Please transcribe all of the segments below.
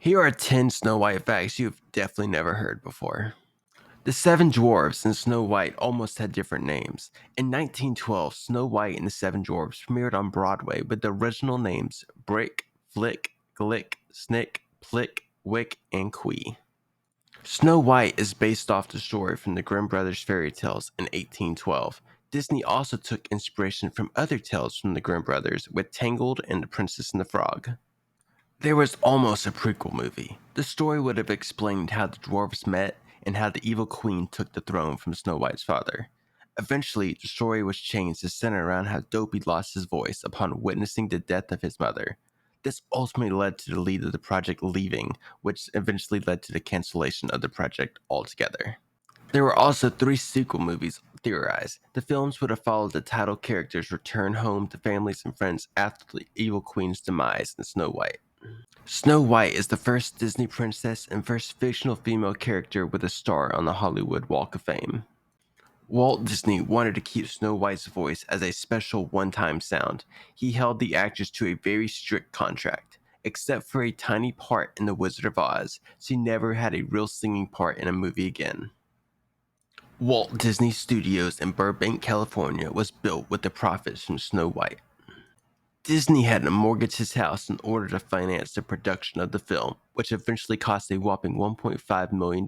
Here are 10 Snow White facts you've definitely never heard before. The Seven Dwarfs and Snow White almost had different names. In 1912, Snow White and the Seven Dwarfs premiered on Broadway with the original names Brick, Flick, Glick, Snick, Plick, Wick, and Quee. Snow White is based off the story from the Grimm Brothers fairy tales in 1812. Disney also took inspiration from other tales from the Grimm Brothers with Tangled and The Princess and the Frog. There was almost a prequel movie. The story would have explained how the dwarves met and how the evil queen took the throne from Snow White's father. Eventually, the story was changed to center around how Dopey lost his voice upon witnessing the death of his mother. This ultimately led to the lead of the project leaving, which eventually led to the cancellation of the project altogether. There were also 3 sequel movies theorized. The films would have followed the title characters' return home to families and friends after the evil queen's demise in Snow White. Snow White is the first Disney princess and first fictional female character with a star on the Hollywood Walk of Fame. Walt Disney wanted to keep Snow White's voice as a special one-time sound. He held the actress to a very strict contract. Except for a tiny part in The Wizard of Oz, she never had a real singing part in a movie again. Walt Disney Studios in Burbank, California was built with the profits from Snow White. Disney had to mortgage his house in order to finance the production of the film, which eventually cost a whopping $1.5 million.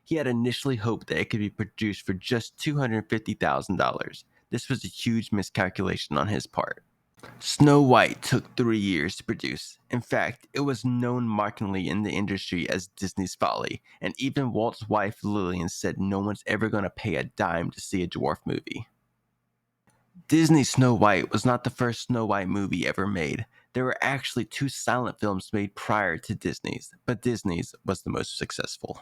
He had initially hoped that it could be produced for just $250,000. This was a huge miscalculation on his part. Snow White took 3 years to produce. In fact, it was known mockingly in the industry as Disney's folly, and even Walt's wife Lillian said no one's ever going to pay a dime to see a dwarf movie. Disney's Snow White was not the first Snow White movie ever made. There were actually 2 silent films made prior to Disney's, but Disney's was the most successful.